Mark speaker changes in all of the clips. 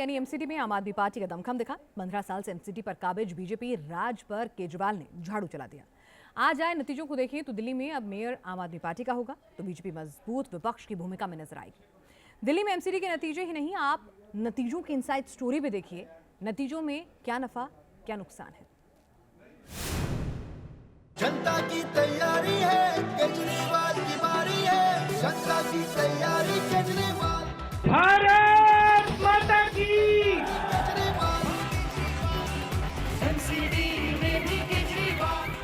Speaker 1: यानी एमसीडी में आम आदमी पार्टी का दमखम दिखा। 15 साल से एमसीडी पर काबिज बीजेपी राज पर केजरीवाल ने झाड़ू चला दिया। आज आए नतीजों को देखें तो दिल्ली में अब मेयर आम आदमी पार्टी का होगा, तो बीजेपी मजबूत विपक्ष की भूमिका में नजर आएगी। दिल्ली में एमसीडी के नतीजे ही नहीं, आप नतीजों की इनसाइड स्टोरी भी देखिए। नतीजों में क्या नफा क्या नुकसान है।
Speaker 2: जनता की तैयारी है, केजरीवाल की बारी है। जनता की तैयारी, केजरीवाल।
Speaker 3: भारत माता की।
Speaker 2: केजरीवाल।
Speaker 3: एमसीडी में भी Kejriwal.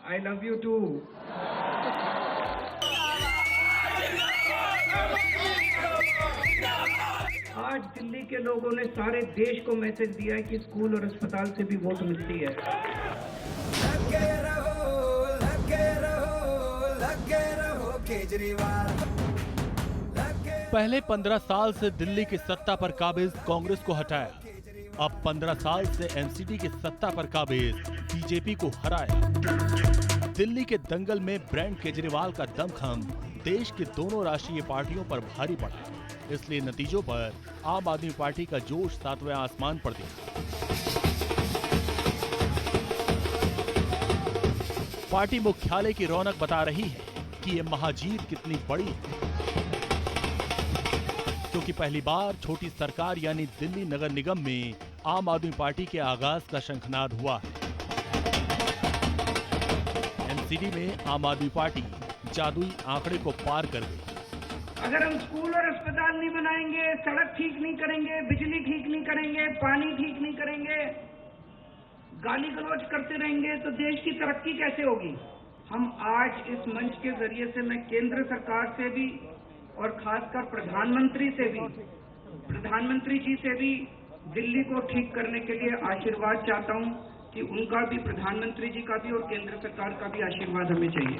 Speaker 3: I love you too. आज दिल्ली के लोगों ने सारे देश को मैसेज दिया है कि स्कूल और अस्पताल से भी वोट मिलती है।
Speaker 2: लगे रहो, लगे रहो, लगे रहो केजरीवाल।
Speaker 4: पहले 15 साल से दिल्ली की सत्ता पर काबिज कांग्रेस को हटाया, अब 15 साल से एमसीडी की सत्ता पर काबिज बीजेपी को हराया। दिल्ली के दंगल में ब्रांड केजरीवाल का दमखम देश की दोनों राष्ट्रीय पार्टियों पर भारी पड़ा, इसलिए नतीजों पर आम आदमी पार्टी का जोश 7वें आसमान पर दिखा। पार्टी मुख्यालय की रौनक बता रही है कि ये महाजीत कितनी बड़ी है, क्योंकि पहली बार छोटी सरकार यानी दिल्ली नगर निगम में आम आदमी पार्टी के आगाज का शंखनाद हुआ है। एमसीडी में आम आदमी पार्टी जादुई आंकड़े को पार कर गई।
Speaker 3: अगर हम स्कूल और अस्पताल नहीं बनाएंगे, सड़क ठीक नहीं करेंगे, बिजली ठीक नहीं करेंगे, पानी ठीक नहीं करेंगे, गाली गलौज करते रहेंगे तो देश की तरक्की कैसे होगी। हम आज इस मंच के जरिए से मैं केंद्र सरकार से भी और खासकर प्रधानमंत्री जी से भी दिल्ली को ठीक करने के लिए आशीर्वाद चाहता हूं कि उनका भी, प्रधानमंत्री जी का भी और केंद्र सरकार का भी आशीर्वाद हमें चाहिए।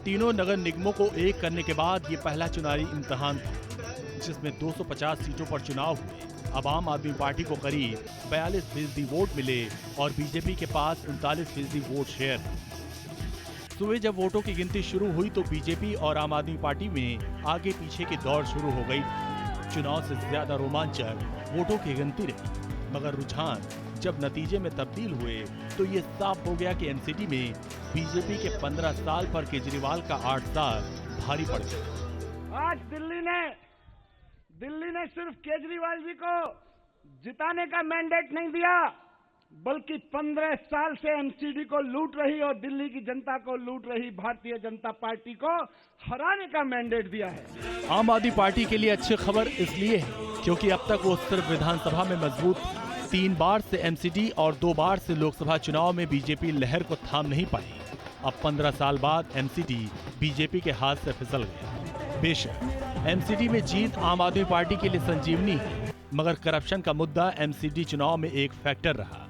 Speaker 4: तीनों नगर निगमों को एक करने के बाद ये पहला चुनावी इम्तिहान था, जिसमें 250 सीटों पर चुनाव हुए। अब आम आदमी पार्टी को करीब 42% वोट मिले और बीजेपी के पास 39% वोट शेयर है। सुबह जब वोटों की गिनती शुरू हुई तो बीजेपी और आम आदमी पार्टी में आगे पीछे की दौड़ शुरू हो गई। चुनाव से ज्यादा रोमांचक वोटों की गिनती रही, मगर रुझान जब नतीजे में तब्दील हुए तो ये साफ हो गया कि एमसीडी में बीजेपी के 15 साल पर केजरीवाल का 8 साल भारी पड़ गया।
Speaker 3: आज दिल्ली ने सिर्फ केजरीवाल जी को जिताने का मैंडेट नहीं दिया, बल्कि 15 साल से एमसीडी को लूट रही और दिल्ली की जनता को लूट रही भारतीय जनता पार्टी को हराने का मैंडेट दिया है।
Speaker 4: आम आदमी पार्टी के लिए अच्छी खबर इसलिए है क्योंकि अब तक वो सिर्फ विधानसभा में मजबूत थी। 3 बार से एमसीडी और 2 बार से लोकसभा चुनाव में बीजेपी लहर को थाम नहीं पाई। अब 15 साल बाद एमसीडी बीजेपी के हाथ से फिसल गया। बेशक एमसीडी में जीत आम आदमी पार्टी के लिए संजीवनी है, मगर करप्शन का मुद्दा एमसीडी चुनाव में एक फैक्टर रहा।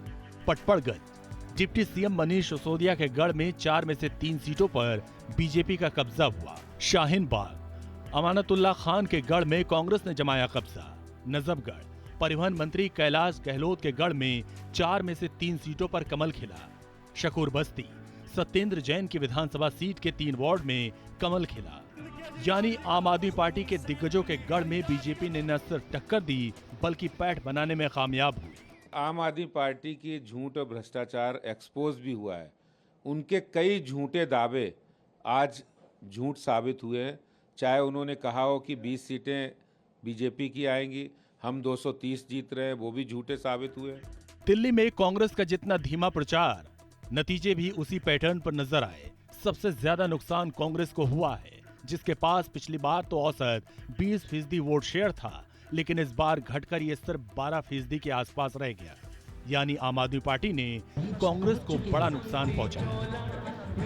Speaker 4: पटपड़गंज डिप्टी सीएम मनीष सिसोदिया के गढ़ में 4 में से 3 सीटों पर बीजेपी का कब्जा हुआ। शाहीन बाग अमानतुल्लाह खान के गढ़ में कांग्रेस ने जमाया कब्जा। नजफगढ़ परिवहन मंत्री कैलाश गहलोत के गढ़ में 4 में से 3 सीटों पर कमल खिला। शकूर बस्ती सत्येंद्र जैन की विधानसभा सीट के 3 वार्ड में कमल खिला। यानी आम आदमी पार्टी के दिग्गजों के गढ़ में बीजेपी ने न सिर्फ टक्कर दी बल्कि पैठ बनाने में कामयाब हुई।
Speaker 5: आम आदमी पार्टी की झूठ और भ्रष्टाचार एक्सपोज भी हुआ है। उनके कई झूठे दावे आज झूठ साबित हुए हैं। चाहे उन्होंने कहा हो कि 20 सीटें बीजेपी की आएंगी, हम 230 जीत रहे हैं, वो भी झूठे साबित हुए।
Speaker 4: दिल्ली में कांग्रेस का जितना धीमा प्रचार, नतीजे भी उसी पैटर्न पर नजर आए। सबसे ज्यादा नुकसान कांग्रेस को हुआ है, जिसके पास पिछली बार तो औसत 20% वोट शेयर था, लेकिन इस बार घटकर ये सिर्फ 12% के आसपास रह गया। यानी आम आदमी पार्टी ने कांग्रेस को बड़ा नुकसान पहुंचाया।